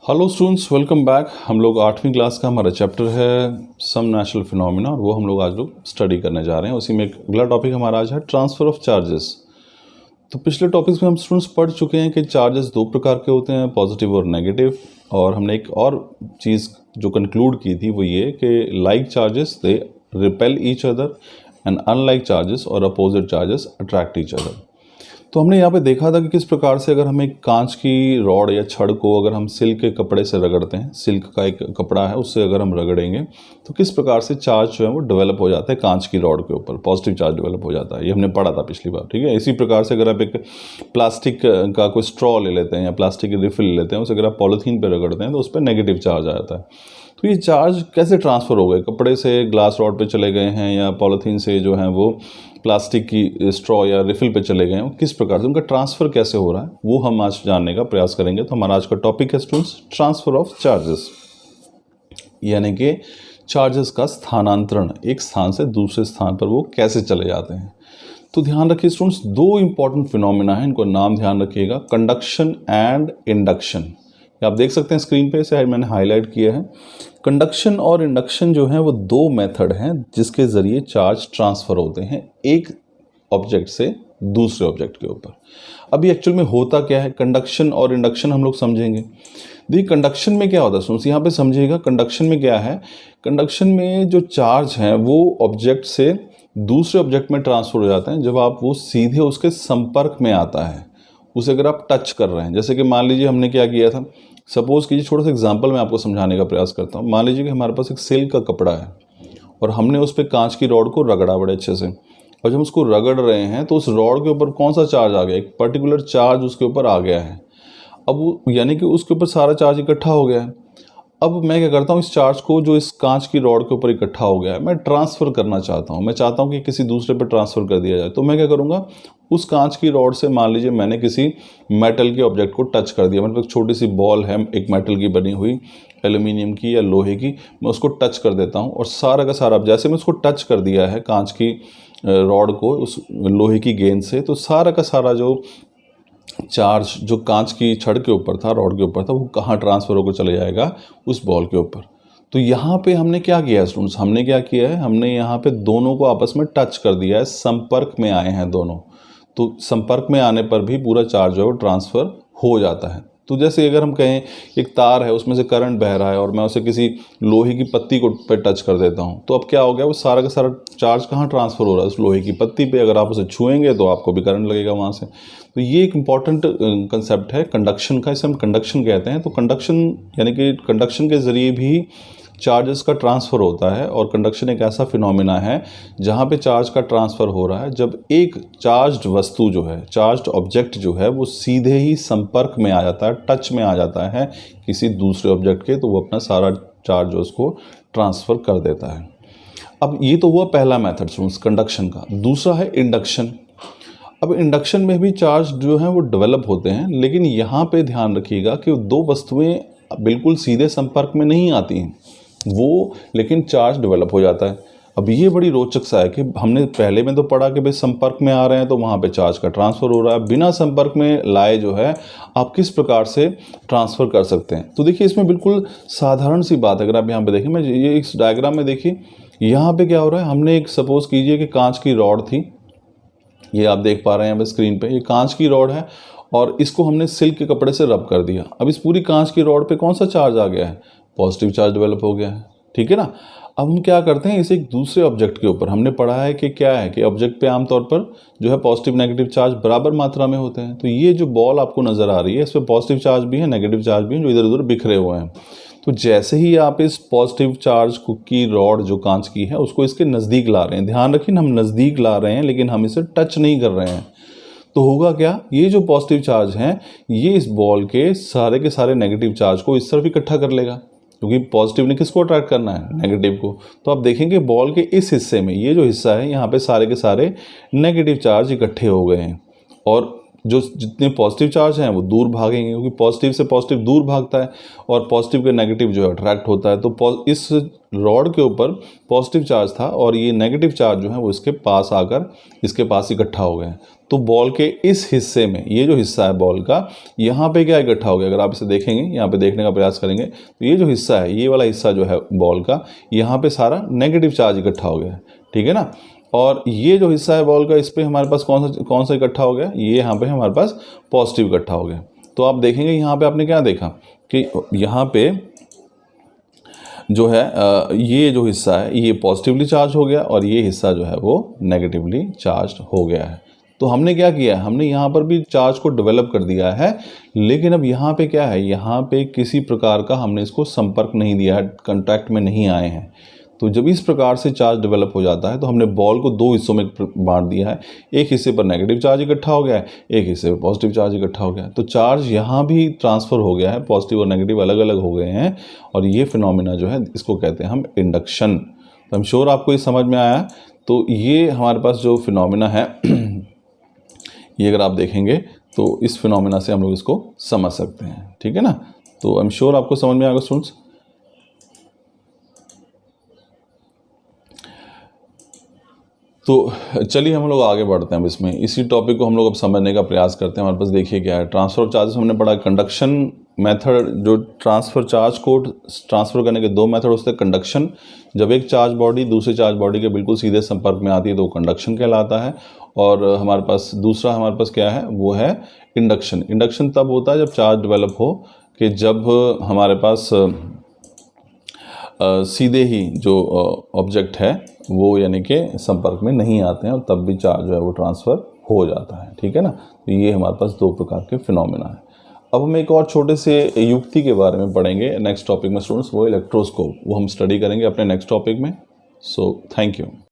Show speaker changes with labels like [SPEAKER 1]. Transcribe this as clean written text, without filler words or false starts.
[SPEAKER 1] Hello students, welcome back. हम लोग 8वीं क्लास का हमारा चैप्टर है सम नेचुरल फिनोमेना और वो हम लोग आज लोग स्टडी करने जा रहे हैं। उसी में एक अगला टॉपिक हमारा आज है ट्रांसफ़र ऑफ चार्जेस। तो पिछले टॉपिक्स में हम स्टूडेंट्स पढ़ चुके हैं कि चार्जेस दो प्रकार के होते हैं, पॉजिटिव और नेगेटिव। और हमने एक और चीज़ जो कंक्लूड की थी वो ये कि like charges they repel each other and unlike charges और opposite charges attract each other. तो हमने यहाँ पे देखा था कि किस प्रकार से अगर हम एक कांच की रॉड या छड़ को अगर हम सिल्क के कपड़े से रगड़ते हैं, सिल्क का एक कपड़ा है उससे अगर हम रगड़ेंगे तो किस प्रकार से चार्ज जो है वो डेवलप हो जाता है कांच की रॉड के ऊपर, पॉजिटिव चार्ज डेवलप हो जाता है। ये हमने पढ़ा था पिछली बार, ठीक है। इसी प्रकार से अगर आप एक प्लास्टिक का कोई स्ट्रॉ ले लेते हैं या प्लास्टिक की रिफिल ले लेते हैं, उसे अगर आप पॉलीथीन पर रगड़ते हैं तो उस पर नेगेटिव चार्ज आ जाता है। तो ये चार्ज कैसे ट्रांसफ़र हो गए, कपड़े से ग्लास रॉड पे चले गए हैं या पॉलीथीन से जो है वो प्लास्टिक की स्ट्रॉ या रिफिल पे चले गए हैं, किस प्रकार से उनका ट्रांसफ़र कैसे हो रहा है वो हम आज जानने का प्रयास करेंगे। तो हमारा आज का टॉपिक है स्टूडेंट्स ट्रांसफ़र ऑफ चार्जेस, यानी कि चार्जेस का स्थानांतरण, एक स्थान से दूसरे स्थान पर वो कैसे चले जाते हैं। तो ध्यान रखिए स्टूडेंट्स, दो इंपॉर्टेंट फिनोमेना है, इनको नाम ध्यान रखिएगा, कंडक्शन एंड इंडक्शन। आप देख सकते हैं स्क्रीन पे, इसे मैंने हाईलाइट किया है। कंडक्शन और इंडक्शन जो है वो दो मेथड हैं जिसके ज़रिए चार्ज ट्रांसफ़र होते हैं एक ऑब्जेक्ट से दूसरे ऑब्जेक्ट के ऊपर। अभी एक्चुअल में होता क्या है, कंडक्शन और इंडक्शन हम लोग समझेंगे। देखिए कंडक्शन में क्या होता है स्टूडेंट्स, यहाँ पे समझिएगा कंडक्शन में क्या है। कंडक्शन में जो चार्ज हैं वो ऑब्जेक्ट से दूसरे ऑब्जेक्ट में ट्रांसफ़र हो जाते हैं जब आप वो सीधे उसके संपर्क में आता है, उसे अगर आप टच कर रहे हैं। जैसे कि मान लीजिए हमने क्या किया था, सपोज़ कीजिए, छोटा सा एग्जांपल मैं आपको समझाने का प्रयास करता हूँ। मान लीजिए कि हमारे पास एक सिल्क का कपड़ा है और हमने उस पर कांच की रॉड को रगड़ा बड़े अच्छे से, और जब हम उसको रगड़ रहे हैं तो उस रॉड के ऊपर कौन सा चार्ज आ गया, एक पर्टिकुलर चार्ज उसके ऊपर आ गया है। अब वो यानी कि उसके ऊपर सारा चार्ज इकट्ठा हो गया है। अब मैं क्या करता हूँ, इस चार्ज को जो इस कांच की रॉड के ऊपर इकट्ठा हो गया है मैं ट्रांसफ़र करना चाहता हूँ। मैं चाहता हूँ कि किसी दूसरे पे ट्रांसफ़र कर दिया जाए। तो मैं क्या करूँगा, उस कांच की रॉड से मान लीजिए मैंने किसी मेटल के ऑब्जेक्ट को टच कर दिया, मतलब छोटी सी बॉल है एक मेटल की बनी हुई, एल्यूमिनियम की या लोहे की, मैं उसको टच कर देता हूँ और सारा का सारा, जैसे मैं उसको टच कर दिया है कांच की रॉड को उस लोहे की गेंद से, तो सारा का सारा जो चार्ज जो कांच की छड़ के ऊपर था, रॉड के ऊपर था, वो कहाँ ट्रांसफ़र होकर चले जाएगा, उस बॉल के ऊपर। तो यहाँ पे हमने क्या किया है स्टूडेंट्स, हमने क्या किया है, हमने यहाँ पे दोनों को आपस में टच कर दिया है, संपर्क में आए हैं दोनों। तो संपर्क में आने पर भी पूरा चार्ज जो है वो ट्रांसफ़र हो जाता है। तो जैसे अगर हम कहें एक तार है, उसमें से करंट बह रहा है और मैं उसे किसी लोहे की पत्ती को पे टच कर देता हूँ, तो अब क्या हो गया, वो सारा का सारा चार्ज कहाँ ट्रांसफ़र हो रहा है, उस लोहे की पत्ती पे। अगर आप उसे छुएंगे तो आपको भी करंट लगेगा वहाँ से। तो ये एक इम्पॉर्टेंट कंसेप्ट है कंडक्शन का, इसे हम कंडक्शन कहते हैं। तो कंडक्शन यानी कि कंडक्शन के ज़रिए भी चार्जेस का ट्रांसफ़र होता है, और कंडक्शन एक ऐसा फिनोमेना है जहाँ पे चार्ज का ट्रांसफ़र हो रहा है जब एक चार्ज्ड वस्तु जो है, चार्ज्ड ऑब्जेक्ट जो है, वो सीधे ही संपर्क में आ जाता है, टच में आ जाता है किसी दूसरे ऑब्जेक्ट के, तो वो अपना सारा चार्ज जो उसको ट्रांसफ़र कर देता है। अब ये तो हुआ पहला मेथड स्टूडेंट्स कंडक्शन का। दूसरा है इंडक्शन। अब इंडक्शन में भी चार्ज जो है वो डेवलप होते हैं, लेकिन यहाँ पे ध्यान रखिएगा कि दो वस्तुएं बिल्कुल सीधे संपर्क में नहीं आती हैं वो, लेकिन चार्ज डेवलप हो जाता है। अब ये बड़ी रोचक सा है कि हमने पहले में तो पढ़ा कि भाई संपर्क में आ रहे हैं तो वहाँ पे चार्ज का ट्रांसफ़र हो रहा है, बिना संपर्क में लाए जो है आप किस प्रकार से ट्रांसफ़र कर सकते हैं। तो देखिए इसमें बिल्कुल साधारण सी बात है, अगर आप यहाँ पे देखें, मैं ये इस डायग्राम में देखिए, यहाँ पे क्या हो रहा है, हमने एक सपोज़ कीजिए कि कांच की रॉड थी, ये आप देख पा रहे हैं यहाँ स्क्रीन पे, ये कांच की रॉड है और इसको हमने सिल्क के कपड़े से रब कर दिया। अब इस पूरी कांच की रॉड पे कौन सा चार्ज आ गया है, पॉजिटिव चार्ज डेवलप हो गया है, ठीक है ना। अब हम क्या करते हैं, इसे एक दूसरे ऑब्जेक्ट के ऊपर, हमने पढ़ा है कि क्या है कि ऑब्जेक्ट पे आमतौर पर जो है पॉजिटिव नेगेटिव चार्ज बराबर मात्रा में होते हैं। तो ये जो बॉल आपको नज़र आ रही है, इस पर पॉजिटिव चार्ज भी है, नेगेटिव चार्ज भी है, जो इधर उधर बिखरे हुए हैं। तो जैसे ही आप इस पॉजिटिव चार्ज की रॉड जो कांच की है उसको इसके नज़दीक ला रहे हैं, ध्यान रखिए हम नज़दीक ला रहे हैं लेकिन हम इसे टच नहीं कर रहे हैं, तो होगा क्या, ये जो पॉजिटिव चार्ज हैं ये इस बॉल के सारे नेगेटिव चार्ज को इस तरफ इकट्ठा कर लेगा, क्योंकि पॉजिटिव ने किसको अट्रैक्ट करना है, नेगेटिव को। तो आप देखेंगे बॉल के इस हिस्से में, ये जो हिस्सा है यहाँ पे सारे के सारे नेगेटिव चार्ज इकट्ठे हो गए हैं, और जो जितने पॉजिटिव चार्ज हैं वो दूर भागेंगे, क्योंकि पॉजिटिव से पॉजिटिव दूर भागता है और पॉजिटिव के नेगेटिव जो है अट्रैक्ट होता है। तो इस रॉड के ऊपर पॉजिटिव चार्ज था और ये नेगेटिव चार्ज जो है वो इसके पास आकर इसके पास इकट्ठा हो गए। तो बॉल के इस हिस्से में, ये जो हिस्सा है बॉल का, यहाँ पे क्या इकट्ठा हो गया, अगर आप इसे देखेंगे, यहाँ पे देखने का प्रयास करेंगे तो ये जो हिस्सा है, ये वाला हिस्सा जो है बॉल का, यहाँ पे सारा नेगेटिव चार्ज इकट्ठा हो गया है, ठीक है ना। और ये जो हिस्सा है बॉल का, इस पर हमारे पास कौन सा इकट्ठा हो गया, ये यहाँ पे हमारे पास पॉजिटिव इकट्ठा हो गया। तो आप देखेंगे यहाँ पे आपने क्या देखा कि यहाँ पे जो है ये जो हिस्सा है ये पॉजिटिवली चार्ज हो गया और ये हिस्सा जो है वो नेगेटिवली चार्ज हो गया है। तो हमने क्या किया है, हमने यहाँ पर भी चार्ज को डेवलप कर दिया है, लेकिन अब यहाँ पे क्या है, यहाँ पे किसी प्रकार का हमने इसको संपर्क नहीं दिया है, कांटेक्ट में नहीं आए हैं। तो जब इस प्रकार से चार्ज डेवलप हो जाता है तो हमने बॉल को दो हिस्सों में बांट दिया है, एक हिस्से पर नेगेटिव चार्ज इकट्ठा हो गया है, एक हिस्से पर पॉजिटिव चार्ज इकट्ठा हो गया है। तो चार्ज यहाँ भी ट्रांसफ़र हो गया है, पॉजिटिव और नेगेटिव अलग अलग हो गए हैं, और ये फिनोमिना जो है इसको कहते हैं हम इंडक्शन। तो आई एम श्योर आपको ये समझ में आया। तो ये हमारे पास जो फिनोमिना है ये अगर आप देखेंगे तो इस फिनोमिना से हम लोग इसको समझ सकते हैं, ठीक है ना। तो आई एम श्योर आपको समझ में आएगा स्टूडेंट्स। तो चलिए हम लोग आगे बढ़ते हैं। अब इसमें इसी टॉपिक को हम लोग अब समझने का प्रयास करते हैं। हमारे पास देखिए क्या है, ट्रांसफ़र ऑफ चार्जेस हमने पढ़ा। कंडक्शन मेथड, जो ट्रांसफ़र चार्ज को ट्रांसफ़र करने के दो मेथड होते हैं। कंडक्शन, जब एक चार्ज बॉडी दूसरे चार्ज बॉडी के बिल्कुल सीधे संपर्क में आती है तो वो कंडक्शन कहलाता है। और हमारे पास दूसरा हमारे पास क्या है, वो है इंडक्शन। इंडक्शन तब होता है जब चार्ज डेवलप हो, कि जब हमारे पास सीधे ही जो ऑब्जेक्ट है वो यानी कि संपर्क में नहीं आते हैं, और तब भी चार्ज जो है वो ट्रांसफ़र हो जाता है, ठीक है ना। तो ये हमारे पास दो प्रकार के फिनोमिना है। अब हम एक और छोटे से युक्ति के बारे में पढ़ेंगे नेक्स्ट टॉपिक में स्टूडेंट्स, वो इलेक्ट्रोस्कोप, वो हम स्टडी करेंगे अपने नेक्स्ट टॉपिक में। So thank you.